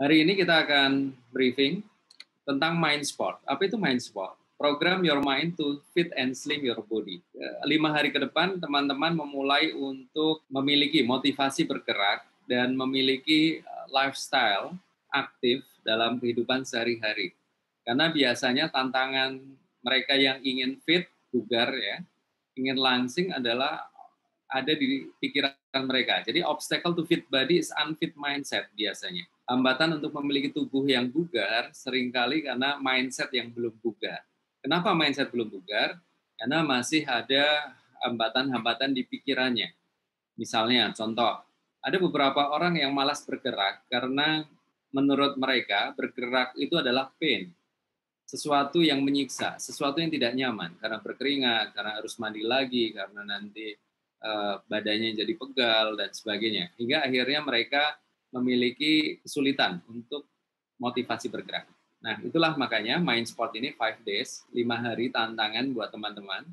Hari ini kita akan briefing tentang Mind Sport. Apa itu Mind Sport? Program your mind to fit and slim your body. 5 hari ke depan, teman-teman memulai untuk memiliki motivasi bergerak dan memiliki lifestyle aktif dalam kehidupan sehari-hari. Karena biasanya tantangan mereka yang ingin fit, bugar ya, ingin langsing adalah ada di pikiran mereka. Jadi obstacle to fit body is unfit mindset biasanya. Hambatan untuk memiliki tubuh yang bugar seringkali karena mindset yang belum bugar. Kenapa mindset belum bugar? Karena masih ada hambatan-hambatan di pikirannya. Misalnya, contoh, ada beberapa orang yang malas bergerak karena menurut mereka bergerak itu adalah pain. Sesuatu yang menyiksa, sesuatu yang tidak nyaman, karena berkeringat, karena harus mandi lagi, karena nanti badannya jadi pegal, dan sebagainya. Hingga akhirnya mereka memiliki kesulitan untuk motivasi bergerak. Nah, itulah makanya Mind Sport ini 5 days, 5 hari tantangan buat teman-teman,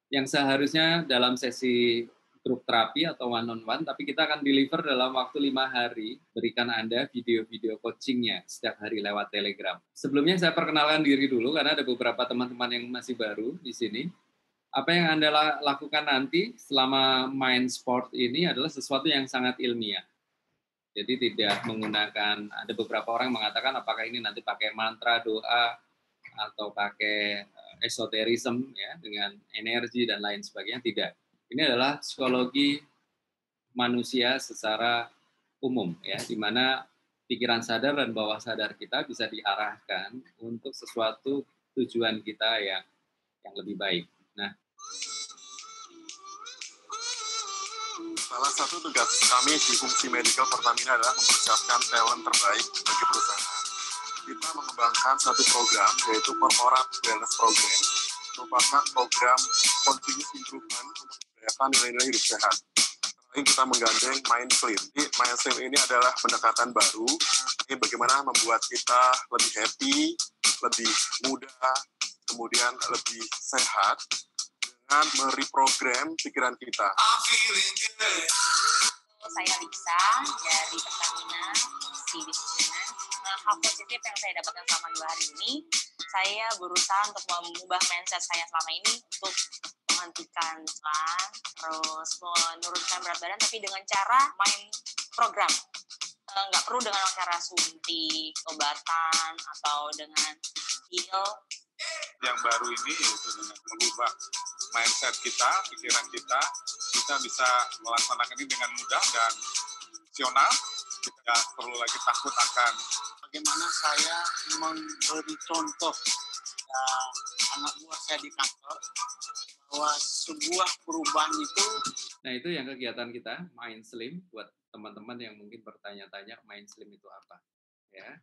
yang seharusnya dalam sesi grup terapi atau one-on-one, tapi kita akan deliver dalam waktu 5 hari, berikan Anda video-video coachingnya setiap hari lewat Telegram. Sebelumnya saya perkenalkan diri dulu, karena ada beberapa teman-teman yang masih baru di sini. Apa yang Anda lakukan nanti selama Mind Sport ini adalah sesuatu yang sangat ilmiah. Jadi tidak menggunakan, ada beberapa orang mengatakan apakah ini nanti pakai mantra, doa, atau pakai esoterisme ya, dengan energi dan lain sebagainya, tidak. Ini adalah psikologi manusia secara umum ya, di mana pikiran sadar dan bawah sadar kita bisa diarahkan untuk sesuatu tujuan kita yang lebih baik. Nah, salah satu tugas kami di fungsi medical Pertamina adalah mempersiapkan talent terbaik bagi perusahaan. Kita mengembangkan satu program, yaitu Corporate Wellness Program, merupakan program continuous improvement untuk memperdayakan nilai-nilai hidup sehat. Selain kita menggandeng Mind Slim. Mind Slim ini adalah pendekatan baru, ini bagaimana membuat kita lebih happy, lebih muda, kemudian lebih sehat, dengan mereprogram pikiran kita. Saya Lisa dari Pertamina di Bisnis. Hal positif yang saya dapatkan selama 2 hari ini, saya berusaha untuk mengubah mindset saya selama ini untuk menghentikan terus menurunkan berat badan, tapi dengan cara main program. Nggak perlu dengan cara suntik, obatan, atau dengan pil. Yang baru ini yaitu dengan mengubah mindset kita, pikiran kita bisa melaksanakan ini dengan mudah dan rasional. Tidak perlu lagi takut akan bagaimana saya memberi contoh anak buah saya di kantor bahwa sebuah perubahan itu. Nah, itu yang kegiatan kita Mind Slim, buat teman-teman yang mungkin bertanya-tanya Mind Slim itu apa ya.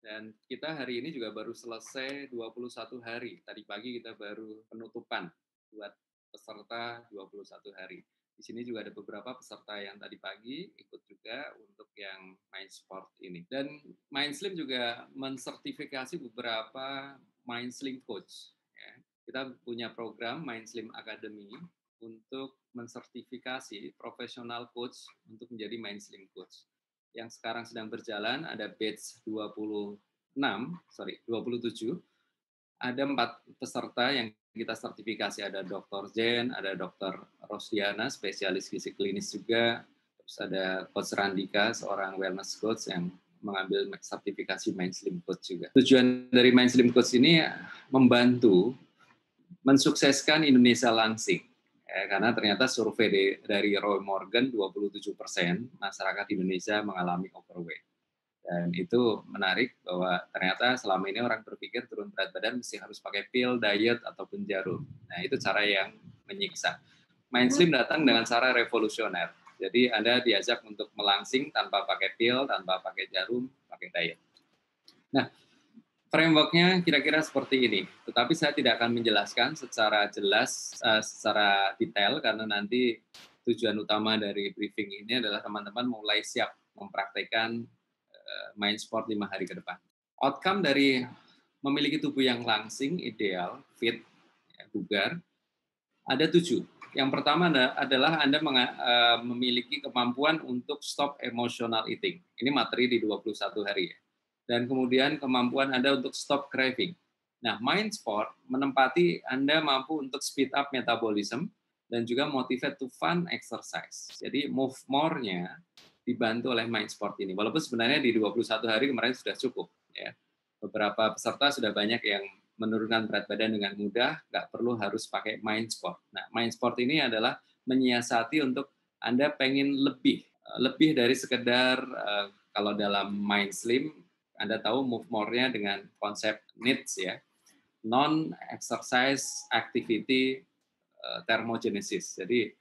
Dan kita hari ini juga baru selesai 21 hari. Tadi pagi kita baru penutupan buat peserta 21 hari. Di sini juga ada beberapa peserta yang tadi pagi ikut juga untuk yang Mind Sport ini. Dan Mind Slim juga mensertifikasi beberapa Mind Slim Coach. Ya. Kita punya program Mind Slim Academy untuk mensertifikasi profesional coach untuk menjadi Mind Slim Coach. Yang sekarang sedang berjalan ada batch 27, ada 4 peserta yang kita sertifikasi, ada Dr. Jen, ada Dr. Rosdiana, spesialis gizi klinis juga, terus ada Coach Randika, seorang wellness coach yang mengambil sertifikasi Mind Slim Coach juga. Tujuan dari Mind Slim Coach ini membantu mensukseskan Indonesia langsing. Karena ternyata survei dari Roy Morgan 27% masyarakat Indonesia mengalami overweight. Dan itu menarik bahwa ternyata selama ini orang berpikir turun berat badan mesti harus pakai pil, diet, ataupun jarum. Nah, itu cara yang menyiksa. Mind Slim datang dengan cara revolusioner. Jadi Anda diajak untuk melangsing tanpa pakai pil, tanpa pakai jarum, pakai diet. Nah, framework-nya kira-kira seperti ini, tetapi saya tidak akan menjelaskan secara jelas, secara detail, karena nanti tujuan utama dari briefing ini adalah teman-teman mulai siap mempraktekkan Mind Sport 5 hari ke depan. Outcome dari memiliki tubuh yang langsing, ideal, fit, bugar, Ada 7. Yang pertama adalah Anda memiliki kemampuan untuk stop emotional eating. Ini materi di 21 hari ya. Dan kemudian kemampuan Anda untuk stop craving. Nah, mind sport menempati Anda mampu untuk speed up metabolism dan juga motivate to fun exercise. Jadi move more-nya dibantu oleh mind sport ini. Walaupun sebenarnya di 21 hari kemarin sudah cukup ya. Beberapa peserta sudah banyak yang menurunkan berat badan dengan mudah, nggak perlu harus pakai mind sport. Nah, mind sport ini adalah menyiasati untuk Anda pengen lebih dari sekedar kalau dalam mind slim, Anda tahu move more-nya dengan konsep needs ya, non-exercise activity thermogenesis. Jadi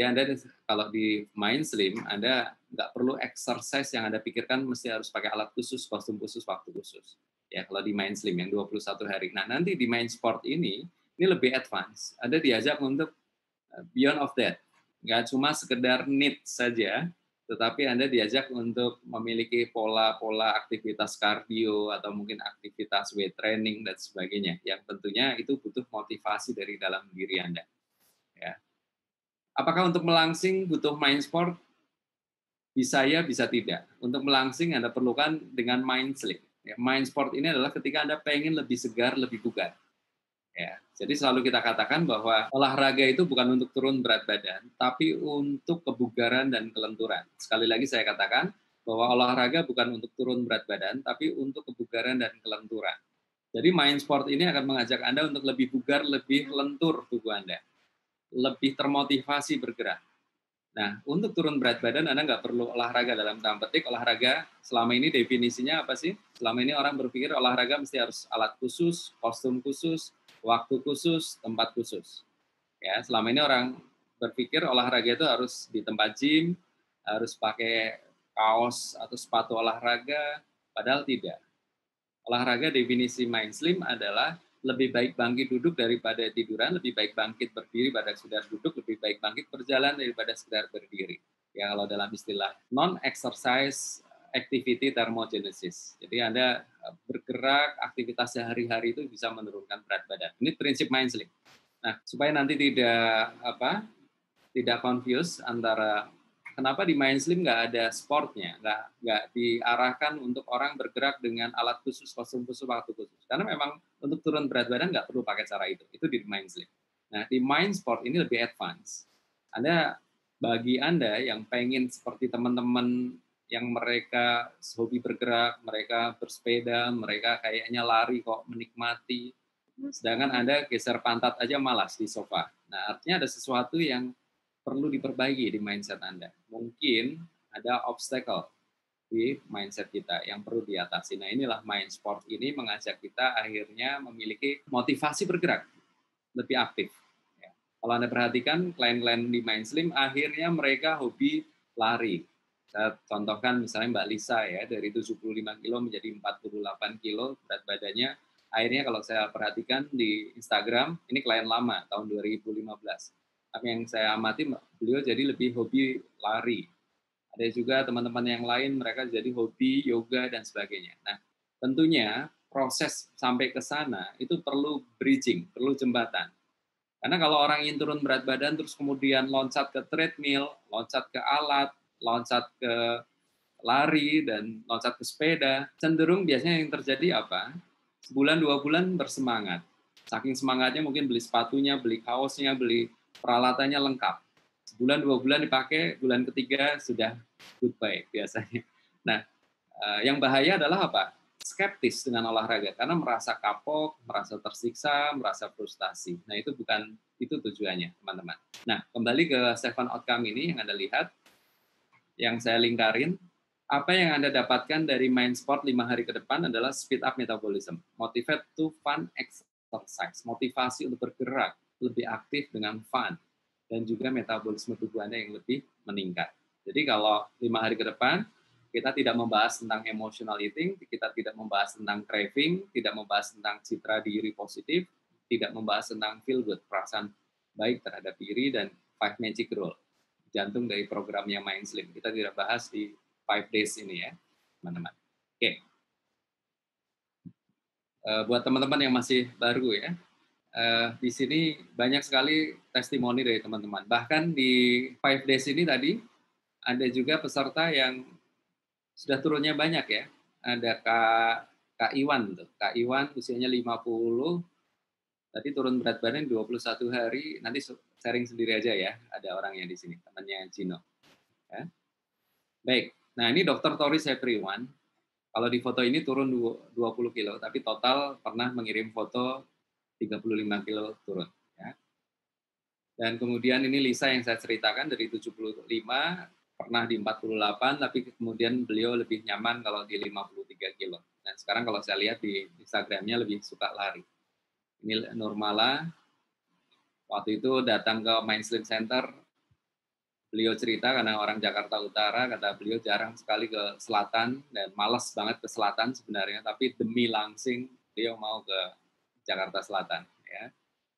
Anda kalau di mind slim, Anda nggak perlu exercise yang Anda pikirkan mesti harus pakai alat khusus, kostum khusus, waktu khusus. Ya, kalau di mind slim yang 21 hari. Nah, nanti di mind sport ini lebih advance. Anda diajak untuk beyond of that. Nggak cuma sekedar need saja, tetapi Anda diajak untuk memiliki pola-pola aktivitas kardio atau mungkin aktivitas weight training dan sebagainya. Yang tentunya itu butuh motivasi dari dalam diri Anda. Ya. Apakah untuk melangsing butuh mind sport? Bisa ya, bisa tidak. Untuk melangsing Anda perlukan dengan mind slim. Ya, mind sport ini adalah ketika Anda pengen lebih segar, lebih bugar. Ya, jadi selalu kita katakan bahwa olahraga itu bukan untuk turun berat badan, tapi untuk kebugaran dan kelenturan. Sekali lagi saya katakan bahwa olahraga bukan untuk turun berat badan, tapi untuk kebugaran dan kelenturan. Jadi mind sport ini akan mengajak Anda untuk lebih bugar, lebih lentur tubuh Anda, lebih termotivasi bergerak. Nah, untuk turun berat badan Anda nggak perlu olahraga dalam tanda petik. Olahraga selama ini definisinya apa sih? Selama ini orang berpikir olahraga mesti harus alat khusus, kostum khusus, waktu khusus, tempat khusus. Ya, selama ini orang berpikir olahraga itu harus di tempat gym, harus pakai kaos atau sepatu olahraga, padahal tidak. Olahraga definisi Mind Slim adalah lebih baik bangkit duduk daripada tiduran, lebih baik bangkit berdiri pada sekedar duduk, lebih baik bangkit berjalan daripada sekedar berdiri. Ya, kalau dalam istilah non-exercise activity thermogenesis. Jadi Anda bergerak, aktivitas sehari-hari itu bisa menurunkan berat badan. Ini prinsip Mind Slim. Nah, supaya nanti tidak confuse antara kenapa di Mind Slim nggak ada sportnya, nggak diarahkan untuk orang bergerak dengan alat khusus, kostum khusus, waktu khusus. Karena memang untuk turun berat badan nggak perlu pakai cara itu di Mind Slim. Nah, di Mind Sport ini lebih advance. Bagi Anda yang pengen seperti teman-teman yang mereka hobi bergerak, mereka bersepeda, mereka kayaknya lari kok menikmati, sedangkan Anda geser pantat aja malas di sofa. Nah, artinya ada sesuatu yang perlu diperbaiki di mindset Anda. Mungkin ada obstacle di mindset kita yang perlu diatasi. Nah, inilah Mind Sport ini mengajak kita akhirnya memiliki motivasi bergerak, lebih aktif. Ya. Kalau Anda perhatikan, klien-klien di Mind Slim akhirnya mereka hobi lari. Saya contohkan misalnya Mbak Lisa ya, dari 75 kilo menjadi 48 kilo berat badannya. Akhirnya kalau saya perhatikan di Instagram, ini klien lama, tahun 2015. Tapi yang saya amati, beliau jadi lebih hobi lari. Ada juga teman-teman yang lain, mereka jadi hobi yoga dan sebagainya. Nah, tentunya proses sampai ke sana itu perlu bridging, perlu jembatan. Karena kalau orang ingin turun berat badan, terus kemudian loncat ke treadmill, loncat ke alat, loncat ke lari, dan loncat ke sepeda, cenderung biasanya yang terjadi apa? Sebulan, 2 bulan bersemangat. Saking semangatnya mungkin beli sepatunya, beli kaosnya, beli peralatannya lengkap. Sebulan, 2 bulan dipakai, bulan ketiga sudah goodbye biasanya. Nah, yang bahaya adalah apa? Skeptis dengan olahraga, karena merasa kapok, merasa tersiksa, merasa frustasi. Nah, itu tujuannya, teman-teman. Nah, kembali ke 7 outcome ini yang Anda lihat, yang saya lingkarin, apa yang Anda dapatkan dari Mind Sport 5 hari ke depan adalah speed up metabolism, motivate to fun exercise, motivasi untuk bergerak, lebih aktif dengan fun, dan juga metabolisme tubuh Anda yang lebih meningkat. Jadi kalau 5 hari ke depan, kita tidak membahas tentang emotional eating, kita tidak membahas tentang craving, tidak membahas tentang citra diri positif, tidak membahas tentang feel good, perasaan baik terhadap diri, dan 5 magic rule, jantung dari programnya Mind Slim. Kita tidak bahas di 5 days ini ya, teman-teman. Oke. Buat teman-teman yang masih baru ya, Di sini banyak sekali testimoni dari teman-teman. Bahkan di 5 days ini tadi ada juga peserta yang sudah turunnya banyak ya. Ada Kak Iwan tuh. Kak Iwan usianya 50, tadi turun berat badan 21 hari. Nanti sharing sendiri aja ya. Ada orangnya di sini, temannya Gino. Ya. Baik. Nah, ini Dr. Toris Everyone. Kalau di foto ini turun 20 kilo, tapi total pernah mengirim foto 35 kilo turun. Ya. Dan kemudian ini Lisa yang saya ceritakan dari 75, pernah di 48, tapi kemudian beliau lebih nyaman kalau di 53 kilo. Dan sekarang kalau saya lihat di Instagramnya lebih suka lari. Ini Nurmala, waktu itu datang ke Mind Slim Center, beliau cerita karena orang Jakarta Utara, kata beliau jarang sekali ke selatan dan malas banget ke selatan sebenarnya, tapi demi langsing beliau mau ke Jakarta Selatan, ya,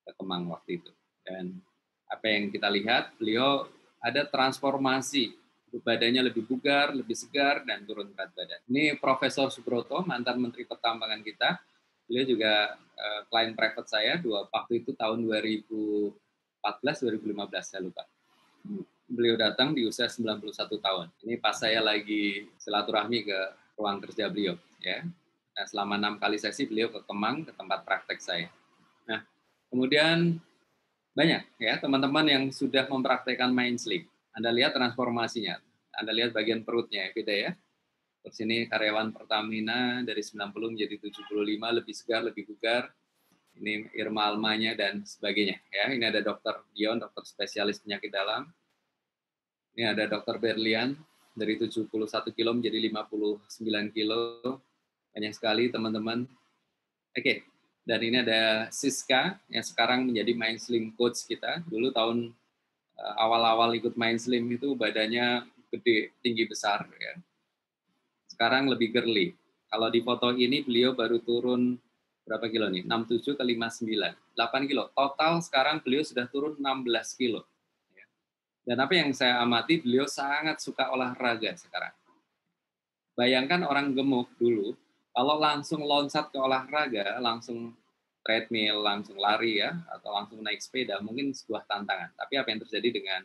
ke Kemang waktu itu. Dan apa yang kita lihat, beliau ada transformasi, badannya lebih bugar, lebih segar, dan turun berat badan. Ini Profesor Subroto, mantan Menteri Pertambangan kita, beliau juga klien private saya, waktu itu tahun 2014-2015, saya lupa. Beliau datang di usia 91 tahun. Ini pas saya lagi silaturahmi ke ruang kerja beliau. Ya. Nah, selama 6 kali sesi beliau ke Kemang, ke tempat praktek saya. Nah, kemudian banyak ya teman-teman yang sudah mempraktekkan Mind Slim. Anda lihat transformasinya. Anda lihat bagian perutnya, beda ya. Terus ini karyawan Pertamina dari 90 menjadi 75, lebih segar, lebih bugar. Ini Irma Almanya dan sebagainya. Ya, ini ada Dr. Dion, dokter spesialis penyakit dalam. Ini ada Dr. Berlian, dari 71 kilo menjadi 59 kilo. Banyak sekali teman-teman. Oke, dan ini ada Siska, yang sekarang menjadi Mind Slim Coach kita. Dulu tahun awal-awal ikut Mind Slim itu badannya gede, tinggi besar. Ya. Sekarang lebih girly. Kalau di foto ini beliau baru turun berapa kilo nih? 67 ke 59. 8 kilo. Total sekarang beliau sudah turun 16 kilo. Dan apa yang saya amati, beliau sangat suka olahraga sekarang. Bayangkan orang gemuk dulu, kalau langsung loncat ke olahraga, langsung treadmill, langsung lari ya, atau langsung naik sepeda, mungkin sebuah tantangan. Tapi apa yang terjadi dengan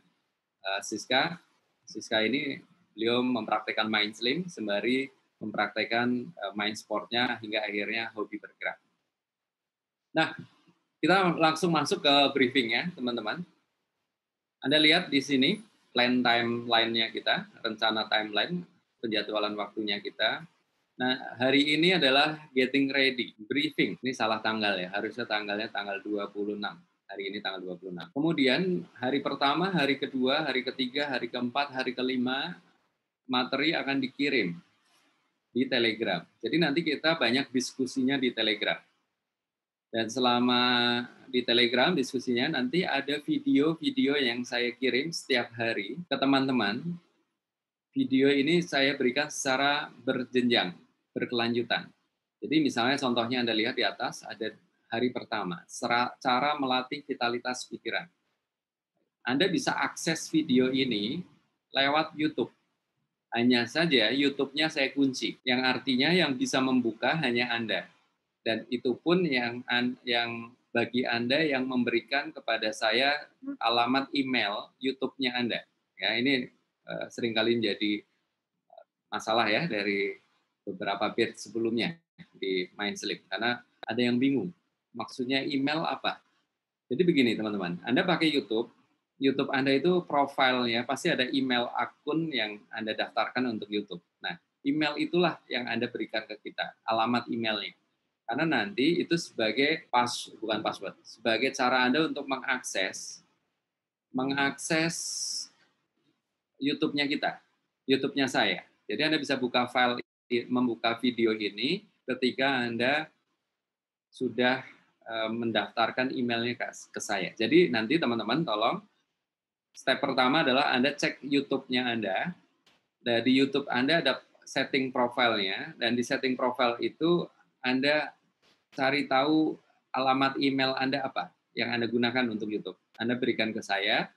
Siska? Siska ini, beliau mempraktekkan Mind Slim, sembari mempraktekkan Mind Sportnya, hingga akhirnya hobi bergerak. Nah, kita langsung masuk ke briefing ya, teman-teman. Anda lihat di sini plan timeline-nya kita, rencana timeline, penjadwalan waktunya kita. Nah, hari ini adalah getting ready, briefing. Ini salah tanggal ya, harusnya tanggalnya tanggal 26. Hari ini tanggal 26. Kemudian hari pertama, hari kedua, hari ketiga, hari keempat, hari kelima, materi akan dikirim di Telegram. Jadi nanti kita banyak diskusinya di Telegram. Dan selama di Telegram diskusinya nanti ada video-video yang saya kirim setiap hari ke teman-teman. Video ini saya berikan secara berjenjang, berkelanjutan. Jadi misalnya contohnya Anda lihat di atas ada hari pertama, cara melatih vitalitas pikiran. Anda bisa akses video ini lewat YouTube. Hanya saja YouTube-nya saya kunci, yang artinya yang bisa membuka hanya Anda. Dan itu pun yang bagi Anda yang memberikan kepada saya alamat email YouTube-nya Anda. Ya, ini seringkali menjadi masalah ya dari beberapa batch sebelumnya di Mind Slim. Karena ada yang bingung, maksudnya email apa? Jadi begini teman-teman, Anda pakai YouTube Anda itu profilnya pasti ada email akun yang Anda daftarkan untuk YouTube. Nah, email itulah yang Anda berikan ke kita, alamat emailnya. Karena nanti itu sebagai bukan password, sebagai cara Anda untuk mengakses YouTube-nya kita, YouTube-nya saya. Jadi Anda bisa membuka video ini ketika Anda sudah mendaftarkan emailnya ke saya. Jadi nanti teman-teman tolong, step pertama adalah Anda cek YouTube-nya Anda. Dari YouTube Anda ada setting profilnya, dan di setting profile itu Anda cari tahu alamat email Anda apa yang Anda gunakan untuk YouTube. Anda berikan ke saya,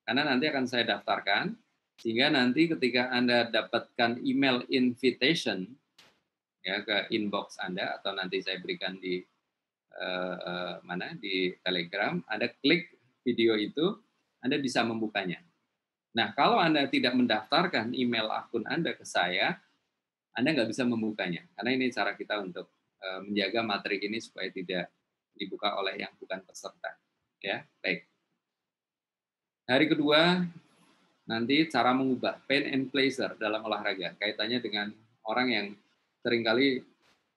karena nanti akan saya daftarkan, sehingga nanti ketika Anda dapatkan email invitation ya ke inbox Anda, atau nanti saya berikan di di Telegram, Anda klik video itu, Anda bisa membukanya. Nah, kalau Anda tidak mendaftarkan email akun Anda ke saya, Anda nggak bisa membukanya. Karena ini cara kita untuk menjaga materi ini supaya tidak dibuka oleh yang bukan peserta. Ya, baik. Hari kedua, nanti cara mengubah pain and pleasure dalam olahraga. Kaitannya dengan orang yang seringkali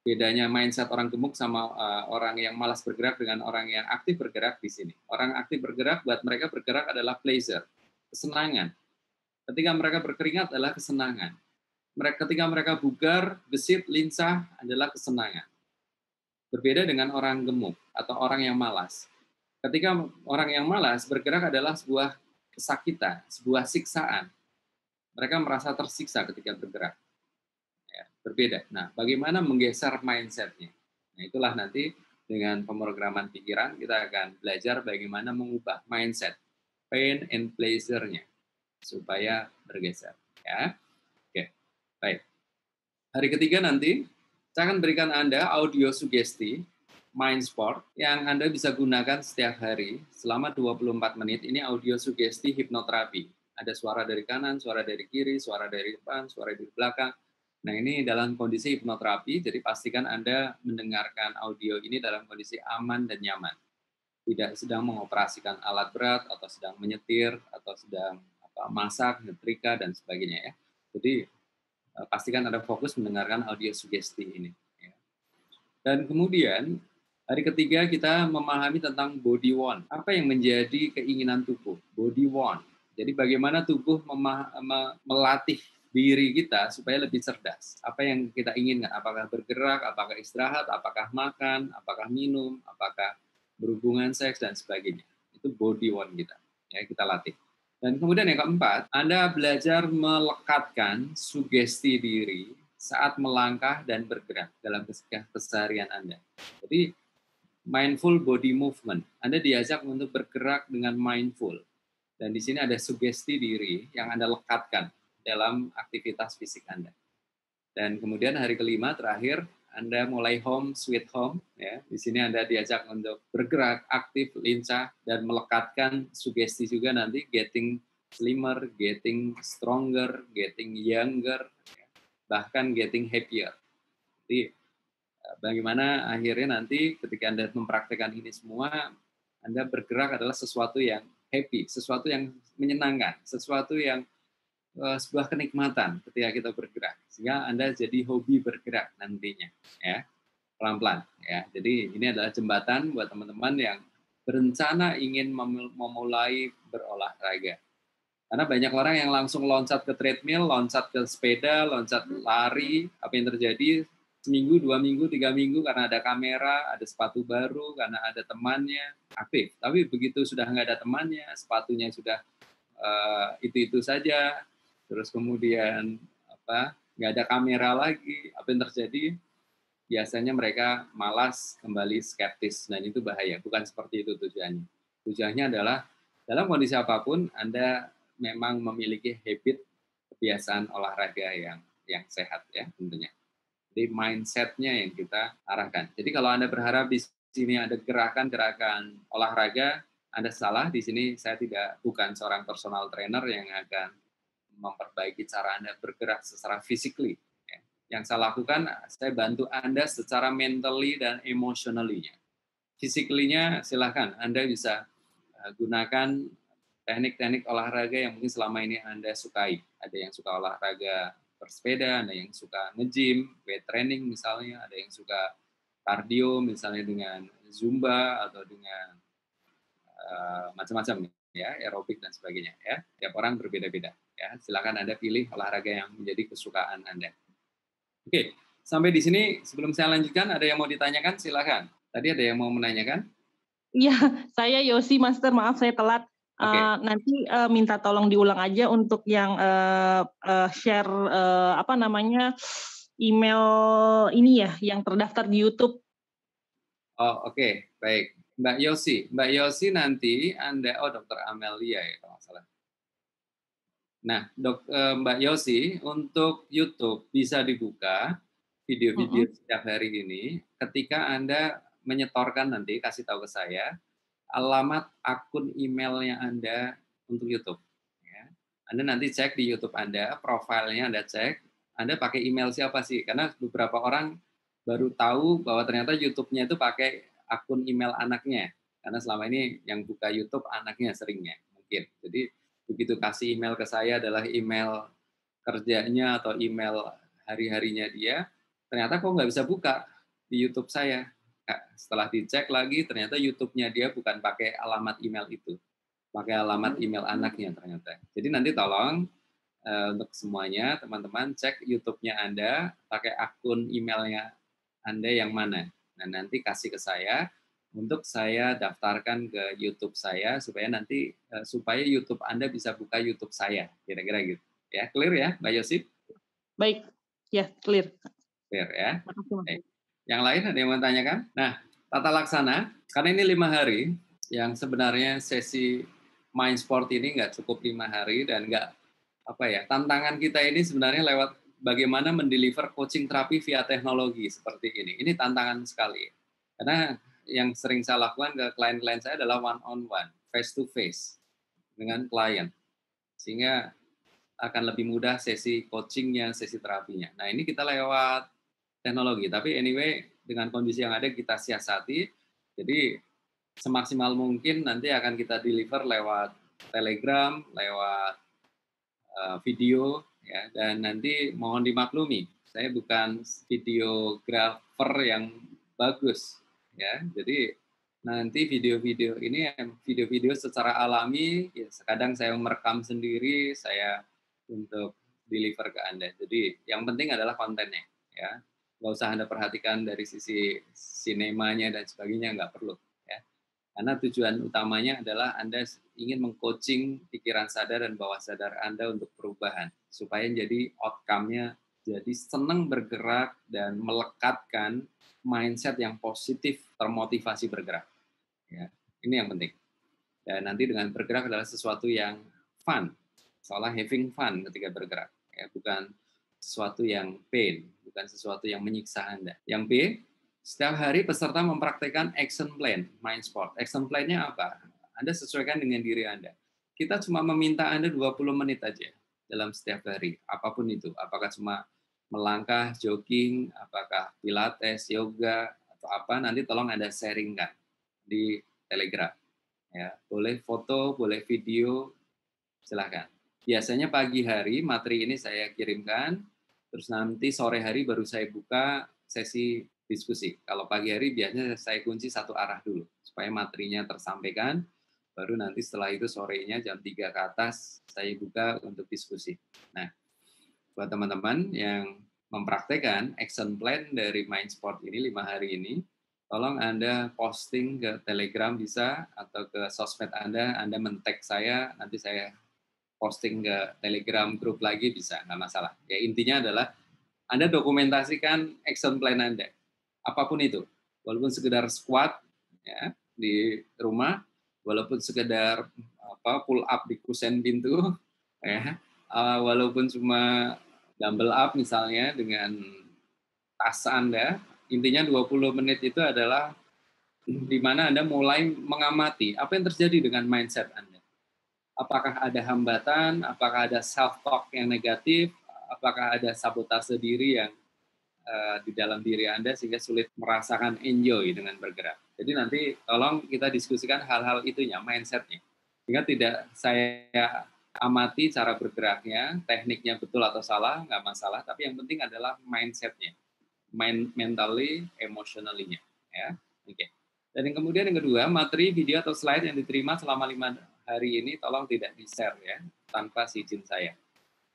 bedanya mindset orang gemuk sama orang yang malas bergerak dengan orang yang aktif bergerak di sini. Orang aktif bergerak, buat mereka bergerak adalah pleasure, kesenangan. Ketika mereka berkeringat adalah kesenangan. Ketika mereka bugar, gesit, lincah adalah kesenangan. Berbeda dengan orang gemuk atau orang yang malas. Ketika orang yang malas bergerak adalah sebuah kesakitan, sebuah siksaan. Mereka merasa tersiksa ketika bergerak. Ya, berbeda. Nah, bagaimana menggeser mindset-nya? Nah, itulah nanti dengan pemrograman pikiran kita akan belajar bagaimana mengubah mindset, pain and pleasure-nya supaya bergeser. Ya, oke, baik. Hari ketiga nanti saya akan berikan Anda audio sugesti Mind Sport yang Anda bisa gunakan setiap hari selama 24 menit. Ini audio sugesti hipnoterapi. Ada suara dari kanan, suara dari kiri, suara dari depan, suara dari belakang. Nah, ini dalam kondisi hipnoterapi, jadi pastikan Anda mendengarkan audio ini dalam kondisi aman dan nyaman. Tidak sedang mengoperasikan alat berat, atau sedang menyetir, atau sedang masak, nyetrika, dan sebagainya ya. Jadi, pastikan Anda fokus mendengarkan audio sugesti ini. Ya. Dan kemudian, hari ketiga kita memahami tentang body want. Apa yang menjadi keinginan tubuh? Body want. Jadi bagaimana tubuh melatih diri kita supaya lebih cerdas. Apa yang kita inginkan? Apakah bergerak, apakah istirahat, apakah makan, apakah minum, apakah berhubungan seks, dan sebagainya. Itu body want kita. Ya, kita latih. Dan kemudian yang keempat, Anda belajar melekatkan sugesti diri saat melangkah dan bergerak dalam keseharian Anda. Jadi, mindful body movement. Anda diajak untuk bergerak dengan mindful. Dan di sini ada sugesti diri yang Anda lekatkan dalam aktivitas fisik Anda. Dan kemudian hari kelima terakhir, Anda mulai home sweet home. Ya. Di sini Anda diajak untuk bergerak, aktif, lincah, dan melekatkan sugesti juga nanti getting slimmer, getting stronger, getting younger, bahkan getting happier. Jadi bagaimana akhirnya nanti ketika Anda mempraktikkan ini semua, Anda bergerak adalah sesuatu yang happy, sesuatu yang menyenangkan, sesuatu yang sebuah kenikmatan ketika kita bergerak, sehingga Anda jadi hobi bergerak nantinya, ya, pelan-pelan, ya. Jadi ini adalah jembatan buat teman-teman yang berencana ingin memulai berolahraga. Karena banyak orang yang langsung loncat ke treadmill, loncat ke sepeda, loncat lari, apa yang terjadi? Seminggu, 2 minggu, 3 minggu karena ada kamera, ada sepatu baru, karena ada temannya, aktif. Tapi begitu sudah nggak ada temannya, sepatunya sudah itu-itu saja, terus kemudian nggak ada kamera lagi, apa yang terjadi? Biasanya mereka malas, kembali skeptis, dan itu bahaya. Bukan seperti itu tujuannya. Tujuannya adalah dalam kondisi apapun Anda memang memiliki habit, kebiasaan olahraga yang sehat ya tentunya. Jadi mindset-nya yang kita arahkan. Jadi kalau Anda berharap di sini ada gerakan-gerakan olahraga, Anda salah. Di sini saya bukan seorang personal trainer yang akan memperbaiki cara Anda bergerak secara physically. Yang saya lakukan, saya bantu Anda secara mentally dan emotionally-nya. Physically-nya silahkan, Anda bisa gunakan teknik-teknik olahraga yang mungkin selama ini Anda sukai. Ada yang suka olahraga bersepeda, ada yang suka nge-gym, weight training misalnya, ada yang suka cardio misalnya dengan Zumba atau dengan macam-macam ya, aerobik dan sebagainya ya. Tiap orang berbeda-beda ya. Silakan Anda pilih olahraga yang menjadi kesukaan Anda. Oke, sampai di sini sebelum saya lanjutkan ada yang mau ditanyakan silakan. Tadi ada yang mau menanyakan? Iya, saya Yosi Master, maaf saya telat. Nanti minta tolong diulang aja untuk yang share email ini ya yang terdaftar di YouTube. Oh oke, baik. Mbak Yosi nanti Anda, Dr. Amelia ya kalau nggak salah. Nah, Mbak Yosi, untuk YouTube bisa dibuka video-video setiap hari ini ketika Anda menyetorkan nanti, kasih tahu ke saya, alamat akun emailnya Anda untuk YouTube. Ya. Anda nanti cek di YouTube Anda, profilnya Anda cek, Anda pakai email siapa sih? Karena beberapa orang baru tahu bahwa ternyata YouTube-nya itu pakai akun email anaknya. Karena selama ini yang buka YouTube anaknya seringnya, mungkin. Jadi begitu kasih email ke saya adalah email kerjanya atau email hari-harinya dia, ternyata kok nggak bisa buka di YouTube saya. Setelah dicek lagi, ternyata YouTube-nya dia bukan pakai alamat email itu, pakai alamat email anaknya ternyata. Jadi nanti tolong untuk semuanya, teman-teman cek YouTube-nya Anda, pakai akun emailnya Anda yang mana. Nah, nanti kasih ke saya, untuk saya daftarkan ke YouTube saya, supaya nanti supaya YouTube Anda bisa buka YouTube saya, kira-kira gitu. Ya, clear ya, Mbak Yosip? Baik, ya clear. Clear ya. Baik. Yang lain ada yang mau tanyakan? Nah, tata laksana, karena ini 5 hari, yang sebenarnya sesi Mind Sport ini nggak cukup 5 hari dan nggak tantangan kita ini sebenarnya lewat bagaimana mendeliver coaching terapi via teknologi seperti ini. Ini tantangan sekali. Karena yang sering saya lakukan ke klien-klien saya adalah one-on-one, face-to-face dengan klien. Sehingga akan lebih mudah sesi coachingnya, sesi terapinya. Nah, ini kita lewat teknologi. Tapi anyway, dengan kondisi yang ada kita siasati. Jadi semaksimal mungkin nanti akan kita deliver lewat Telegram, lewat video, ya. Dan nanti mohon dimaklumi, saya bukan videografer yang bagus, ya. Jadi nanti video-video ini video-video secara alami. Ya, kadang saya merekam sendiri, saya untuk deliver ke Anda. Jadi yang penting adalah kontennya, ya. Nggak usah Anda perhatikan dari sisi sinemanya dan sebagainya, nggak perlu. Ya. Karena tujuan utamanya adalah Anda ingin meng-coaching pikiran sadar dan bawah sadar Anda untuk perubahan. Supaya jadi outcome-nya jadi senang bergerak dan melekatkan mindset yang positif, termotivasi bergerak. Ya, ini yang penting. Dan nanti dengan bergerak adalah sesuatu yang fun, seolah having fun ketika bergerak. Ya, bukan sesuatu yang pain, bukan sesuatu yang menyiksa Anda. Yang B, setiap hari peserta mempraktekkan action plan Mind Sport. Action plan-nya apa? Anda sesuaikan dengan diri Anda. Kita cuma meminta Anda 20 menit aja dalam setiap hari, apapun itu. Apakah cuma melangkah, jogging, apakah pilates, yoga, atau apa, nanti tolong Anda sharingkan di Telegram. Ya, boleh foto, boleh video, silakan. Biasanya pagi hari materi ini saya kirimkan, terus nanti sore hari baru saya buka sesi diskusi. Kalau pagi hari biasanya saya kunci satu arah dulu, supaya materinya tersampaikan, baru nanti setelah itu sorenya jam 3 ke atas saya buka untuk diskusi. Nah, buat teman-teman yang mempraktekkan action plan dari Mind Sport ini 5 hari ini, tolong Anda posting ke Telegram bisa, atau ke sosmed Anda men-tag saya, nanti saya posting ke Telegram grup lagi bisa, nggak masalah. Ya, intinya adalah Anda dokumentasikan action plan Anda, apapun itu, walaupun sekedar squat ya di rumah, walaupun sekedar pull up di kusen pintu, ya, walaupun cuma dumbbell up misalnya dengan tas Anda, intinya 20 menit itu adalah di mana Anda mulai mengamati apa yang terjadi dengan mindset Anda. Apakah ada hambatan, apakah ada self-talk yang negatif, apakah ada sabotase diri yang di dalam diri Anda sehingga sulit merasakan enjoy dengan bergerak. Jadi nanti tolong kita diskusikan hal-hal itunya, mindset-nya. Sehingga tidak saya amati cara bergeraknya, tekniknya betul atau salah, nggak masalah, tapi yang penting adalah mindset-nya. Mentally, emotionally-nya. Ya. Oke. Dan yang kemudian yang kedua, materi, video, atau slide yang diterima selama 5 hari ini tolong tidak di-share ya, tanpa izin saya.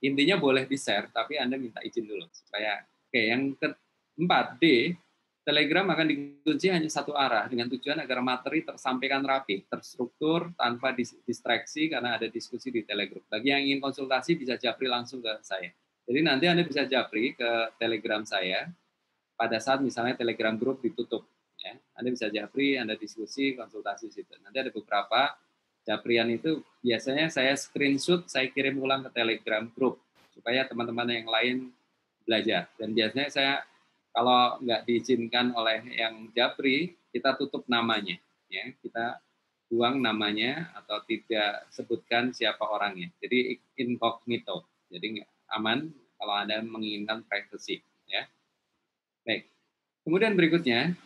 Intinya boleh di-share, tapi Anda minta izin dulu. Supaya, oke, yang keempat, D, Telegram akan dikunci hanya satu arah, dengan tujuan agar materi tersampaikan rapi, terstruktur, tanpa distraksi, karena ada diskusi di Telegram. Bagi yang ingin konsultasi, bisa japri langsung ke saya. Jadi nanti Anda bisa japri ke Telegram saya, pada saat misalnya Telegram grup ditutup. Ya. Anda bisa japri, Anda diskusi, konsultasi situ. Nanti ada beberapa japrian itu biasanya saya screenshot, saya kirim ulang ke Telegram grup supaya teman-teman yang lain belajar. Dan biasanya saya Kalau nggak diizinkan oleh yang japri, kita tutup namanya, ya. Kita buang namanya atau tidak sebutkan siapa orangnya. Jadi incognito. Jadi aman kalau Anda menginginkan privacy, ya. Baik. Kemudian berikutnya,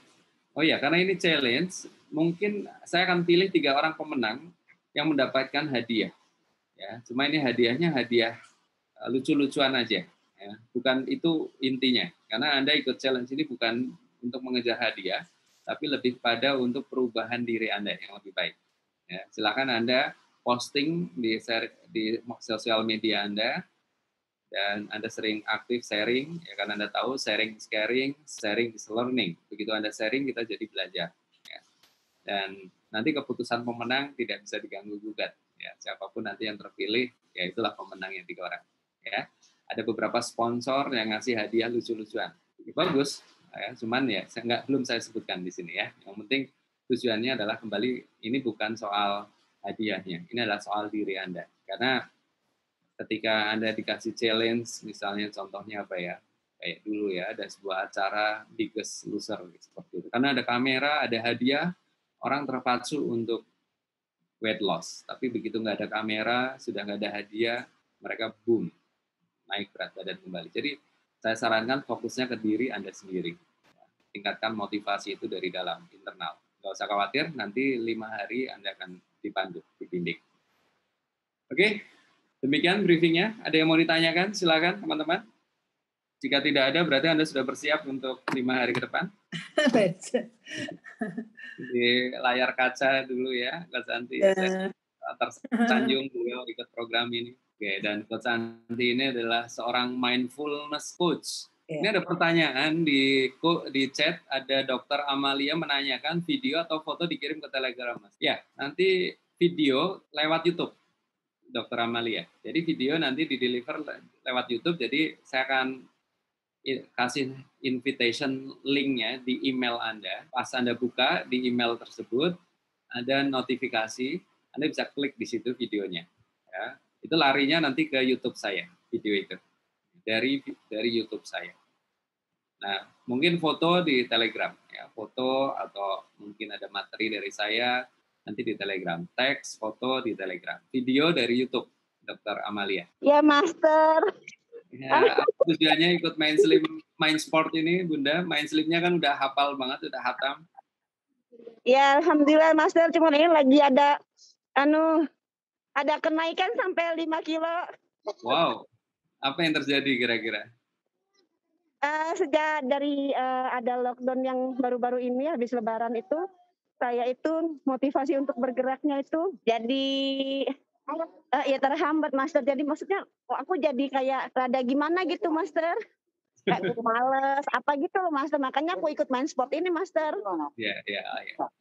oh ya, karena ini challenge, mungkin saya akan pilih 3 orang pemenang yang mendapatkan hadiah. Ya, cuma ini hadiahnya hadiah lucu-lucuan aja. Ya, bukan itu intinya, karena Anda ikut challenge ini bukan untuk mengejar hadiah, tapi lebih pada untuk perubahan diri Anda yang lebih baik. Ya, silakan Anda posting di sosial media Anda, dan Anda sering aktif sharing, ya kan Anda tahu sharing is caring, sharing is learning. Begitu Anda sharing, kita jadi belajar. Ya. Dan nanti keputusan pemenang tidak bisa diganggu-gugat. Ya, siapapun nanti yang terpilih, ya itulah pemenangnya 3 orang. Ya. Ada beberapa sponsor yang ngasih hadiah lucu-lucuan. Bagus, ya, cuman ya belum saya sebutkan di sini ya. Yang penting tujuannya adalah kembali, ini bukan soal hadiahnya, ini adalah soal diri Anda. Karena ketika Anda dikasih challenge, misalnya contohnya apa ya, kayak dulu ya, ada sebuah acara Biggest Loser seperti itu. Karena ada kamera, ada hadiah, orang terpacu untuk weight loss. Tapi begitu nggak ada kamera, sudah nggak ada hadiah, mereka boom, naik berat badan kembali. Jadi saya sarankan fokusnya ke diri Anda sendiri. Tingkatkan motivasi itu dari dalam, internal. Nggak usah khawatir, nanti 5 hari Anda akan dipandu, dibimbing. Oke, demikian briefingnya. Ada yang mau ditanyakan? Silakan teman-teman. Jika tidak ada, berarti Anda sudah bersiap untuk 5 hari ke depan. Di layar kaca dulu ya, Coach Santi. Saya tersanjung beliau ikut program ini. Oke, dan Coach Santi ini adalah seorang mindfulness coach. Ini ada pertanyaan di chat, ada Dr. Amalia menanyakan video atau foto dikirim ke Telegram, Mas. Ya, nanti video lewat YouTube, Dr. Amalia. Jadi video nanti di-deliver lewat YouTube, jadi saya akan kasih invitation link-nya di email Anda. Pas Anda buka di email tersebut, ada notifikasi, Anda bisa klik di situ videonya. Ya, itu larinya nanti ke YouTube saya, video itu. Dari YouTube saya. Nah, mungkin foto di Telegram, ya, foto atau mungkin ada materi dari saya nanti di Telegram, teks, foto di Telegram, video dari YouTube, Dr. Amalia. Ya, Master. Ya, tujuannya ikut main sport ini, Bunda. Main slimnya kan udah hafal banget, udah hatam. Ya, alhamdulillah, Master. Cuma ini lagi ada kenaikan sampai 5 kilo. Wow, apa yang terjadi kira-kira? Sejak dari ada lockdown yang baru-baru ini habis Lebaran itu, saya itu motivasi untuk bergeraknya itu jadi ya terhambat, Master. Jadi maksudnya aku jadi kayak rada gimana gitu, Master. Kayak males apa gitu loh, Master. Makanya aku ikut main sport ini, Master. Ya.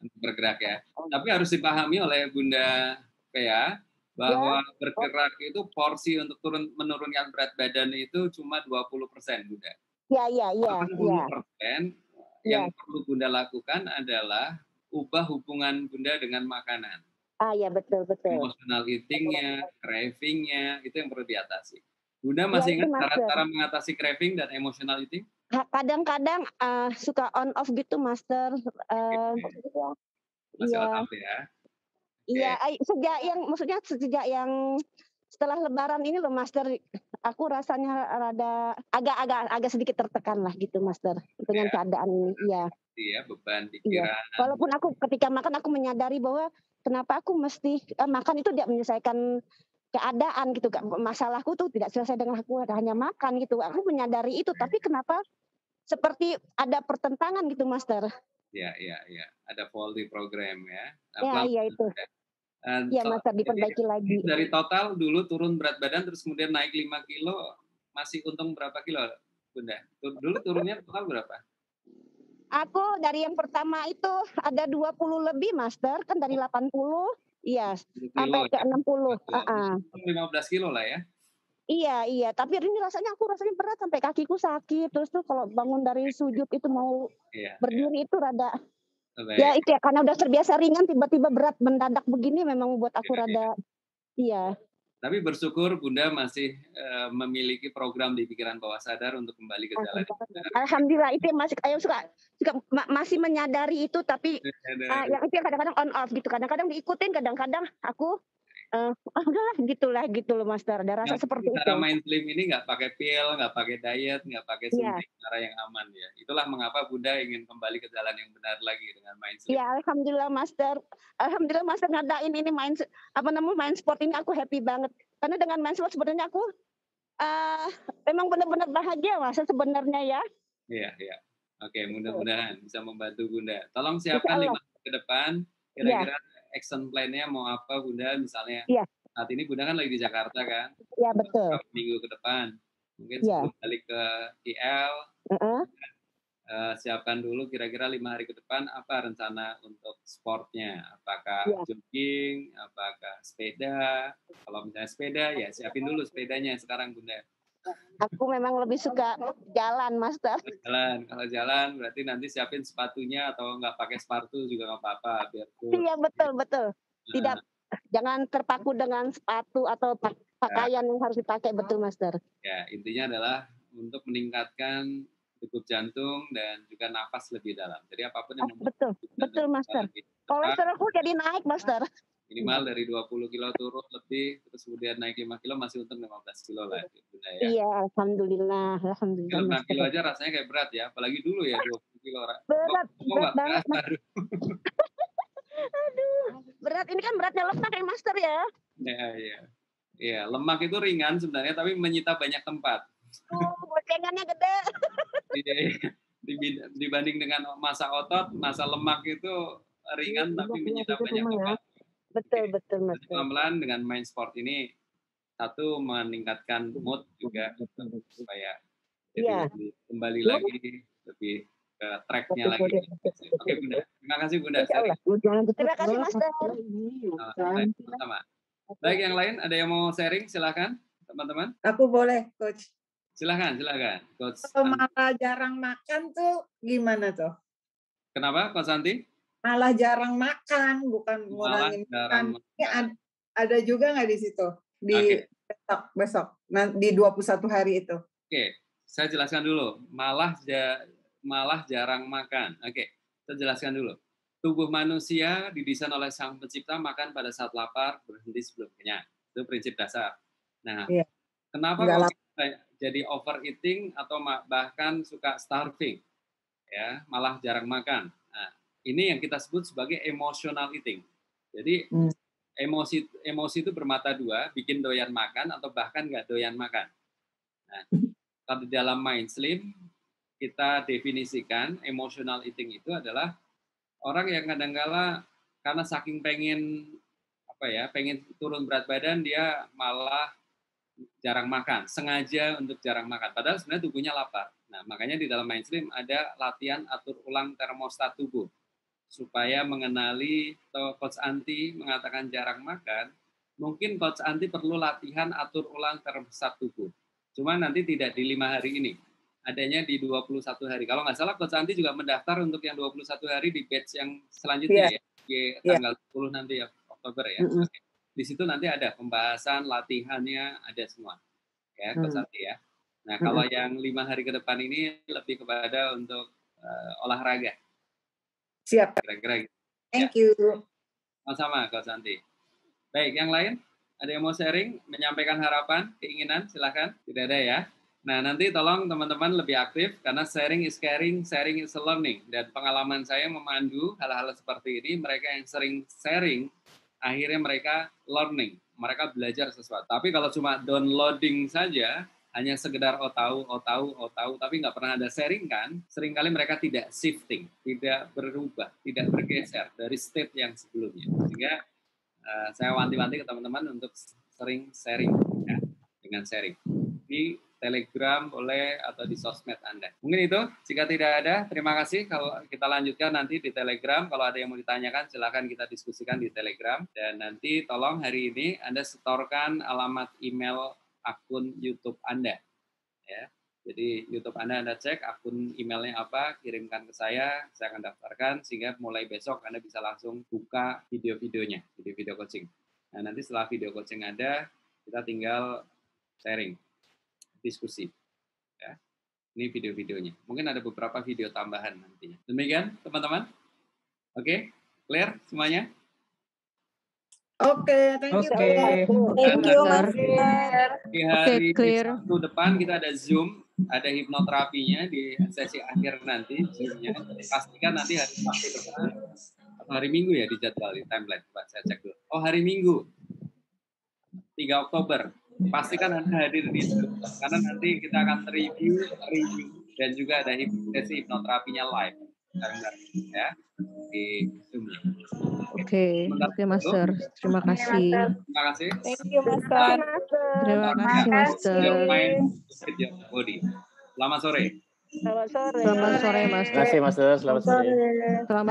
Untuk bergerak ya. Tapi harus dipahami oleh Bunda Pea bahwa bergerak itu porsi untuk menurunkan berat badan itu cuma 20%, Bunda. Iya. 80% yang perlu Bunda lakukan adalah ubah hubungan Bunda dengan makanan. Ya, betul. Emotional eating-nya, craving-nya, itu yang perlu diatasi. Bunda masih ingat cara mengatasi craving dan emotional eating? Kadang-kadang suka on off gitu, Master. Masih on off ya? Iya, sejak yang setelah Lebaran ini loh, Master, aku rasanya agak sedikit tertekan lah gitu, Master, dengan keadaan ini. Iya, beban pikiran. Walaupun aku ketika makan aku menyadari bahwa kenapa aku mesti makan itu tidak menyelesaikan keadaan gitu. Masalahku tuh tidak selesai dengan aku hanya makan gitu. Aku menyadari itu, tapi kenapa seperti ada pertentangan gitu, Master? Iya. Ada faulty program ya. Iya itu. Iya, Master, diperbaiki lagi. Dari total dulu turun berat badan terus kemudian naik 5 kilo, masih untung berapa kilo, Bunda? Dulu turunnya total berapa? Aku dari yang pertama itu ada 20 lebih, Master, kan dari 80, iya, sampai ke 60. 15 kilo lah ya. Iya, tapi ini rasanya berat sampai kakiku sakit. Terus tuh kalau bangun dari sujud itu mau berdiri itu rada. Ya itu ya, karena udah terbiasa ringan tiba-tiba berat mendadak begini memang buat aku rada. Iya. Tapi bersyukur Bunda masih memiliki program di pikiran bawah sadar untuk kembali ke jalan. Alhamdulillah, itu masih masih menyadari itu, tapi yang itu kadang-kadang on off gitu. Kadang-kadang diikutin, kadang-kadang aku udahlah gitu loh Master. Ada rasa seperti itu. Cara main slim ini nggak pakai pil, nggak pakai diet, nggak pakai suntik, cara yang aman ya. Itulah mengapa Bunda ingin kembali ke jalan yang benar lagi dengan main slim. Ya, alhamdulillah Master. Alhamdulillah Master ngadain ini main sport ini, aku happy banget. Karena dengan main sport sebenarnya aku memang benar-benar bahagia Master sebenarnya ya. Iya. Oke, mudah-mudahan bisa membantu Bunda. Tolong siapkan 5 hari ke depan. Kira-kira action plan-nya mau apa Bunda, misalnya saat ini Bunda kan lagi di Jakarta kan? Iya, betul. Minggu ke depan mungkin sebelum balik ke KL, siapkan dulu kira-kira 5 hari ke depan apa rencana untuk sportnya, apakah jogging, apakah sepeda. Kalau misalnya sepeda ya siapin dulu sepedanya sekarang Bunda. Aku memang lebih suka jalan, Master. Kalau jalan berarti nanti siapin sepatunya, atau nggak pakai sepatu juga nggak apa-apa. Iya, betul. Jangan terpaku dengan sepatu atau pakaian yang harus dipakai, betul Master. Ya, intinya adalah untuk meningkatkan degup jantung dan juga napas lebih dalam. Jadi apapun yang betul Master. Kolesterolku jadi naik, Master. Minimal dari 20 kilo turun lebih, terus kemudian naik 5 kilo, masih untung 15 kilo lah. Ya. Iya, alhamdulillah. 5 kilo aja rasanya kayak berat ya, apalagi dulu ya 20 kilo. Berat banget. Aduh, berat. Ini kan beratnya lemak ya Master ya. Iya, lemak itu ringan sebenarnya, tapi menyita banyak tempat. Bocengannya gede. Dibanding dengan massa otot, massa lemak itu ringan tapi menyita banyak tempat. Betul Mas. Pelan-pelan dengan main sport ini, satu meningkatkan mood juga supaya kembali lagi lebih ke track-nya lagi. Oke Bunda, terima kasih Bunda. Terima kasih Master. Sama. Baik, yang lain ada yang mau sharing? Silakan teman-teman. Aku boleh Coach. Silakan Coach. Kalau malah jarang makan tuh gimana tuh? Kenapa Coach Santi? Malah jarang makan, bukan ngurangin makan. Ini ada juga nggak di situ? Di besok, di 21 hari itu. Oke, saya jelaskan dulu. Malah jarang makan. Oke, saya jelaskan dulu. Tubuh manusia didesain oleh Sang Pencipta makan pada saat lapar, berhenti sebelum kenyang. Itu prinsip dasar. Nah, kenapa kita jadi overeating atau bahkan suka starving? Ya, malah jarang makan. Nah, ini yang kita sebut sebagai emotional eating. Jadi emosi itu bermata dua, bikin doyan makan atau bahkan nggak doyan makan. Nah, kalau di dalam Mind Slim kita definisikan emotional eating itu adalah orang yang kadang-kala karena saking pengen turun berat badan, dia malah jarang makan, sengaja untuk jarang makan. Padahal sebenarnya tubuhnya lapar. Nah, makanya di dalam Mind Slim ada latihan atur ulang termostat tubuh. Supaya mengenali, atau Coach Anti mengatakan jarang makan, mungkin Coach Anti perlu latihan atur ulang termostat tubuh. Cuma nanti tidak di 5 hari ini. Adanya di 21 hari. Kalau nggak salah Coach Anti juga mendaftar untuk yang 21 hari di batch yang selanjutnya ya. Di tanggal 10 nanti ya, Oktober ya. Di situ nanti ada pembahasan, latihannya, ada semua. Ya, Coach Anti ya. Nah, kalau yang 5 hari ke depan ini lebih kepada untuk olahraga. Siap. Kira-kira gitu. Thank you. Sama-sama Coach Santi. Baik, yang lain? Ada yang mau sharing, menyampaikan harapan, keinginan? Silakan. Tidak ada ya. Nah, nanti tolong teman-teman lebih aktif, karena sharing is caring, sharing is learning. Dan pengalaman saya memandu hal-hal seperti ini, mereka yang sering sharing, akhirnya mereka learning. Mereka belajar sesuatu. Tapi kalau cuma downloading saja, hanya sekedar tahu, tapi nggak pernah ada sharing kan, seringkali mereka tidak shifting, tidak berubah, tidak bergeser dari state yang sebelumnya. Sehingga saya wanti-wanti ke teman-teman untuk sering sharing, ya, dengan sharing. Di Telegram boleh atau di sosmed Anda. Mungkin itu, jika tidak ada, terima kasih. Kalau kita lanjutkan nanti di Telegram, kalau ada yang mau ditanyakan, silakan kita diskusikan di Telegram. Dan nanti tolong hari ini Anda setorkan alamat email akun YouTube Anda, ya. Jadi YouTube Anda cek akun emailnya apa, kirimkan ke saya akan daftarkan, sehingga mulai besok Anda bisa langsung buka video-videonya, video-video coaching. Nah, nanti setelah video coaching ada, Kita tinggal sharing, diskusi. Ya. Ini video-videonya. Mungkin ada beberapa video tambahan nantinya. Demikian, teman-teman. Oke, clear semuanya? Oke, thank you. Thank you, Master. Di hari Sabtu depan kita ada Zoom, ada hipnoterapinya di sesi akhir nanti Zoom-nya. Pastikan nanti hari Sabtu depan atau hari Minggu ya dijadwal di timeline. Coba saya cek dulu. Oh, hari Minggu. 3 Oktober. Pastikan Anda hadir di Zoom karena nanti kita akan review dan juga ada sesi hipnoterapinya live. Ya, di Zoom. Oke, Master. Terima kasih. Terima kasih. Thank you, Master. Terima kasih, Master. Your mind, your body. Selamat sore. Selamat sore. Selamat sore, Master. Terima kasih, Master. Selamat sore. Selamat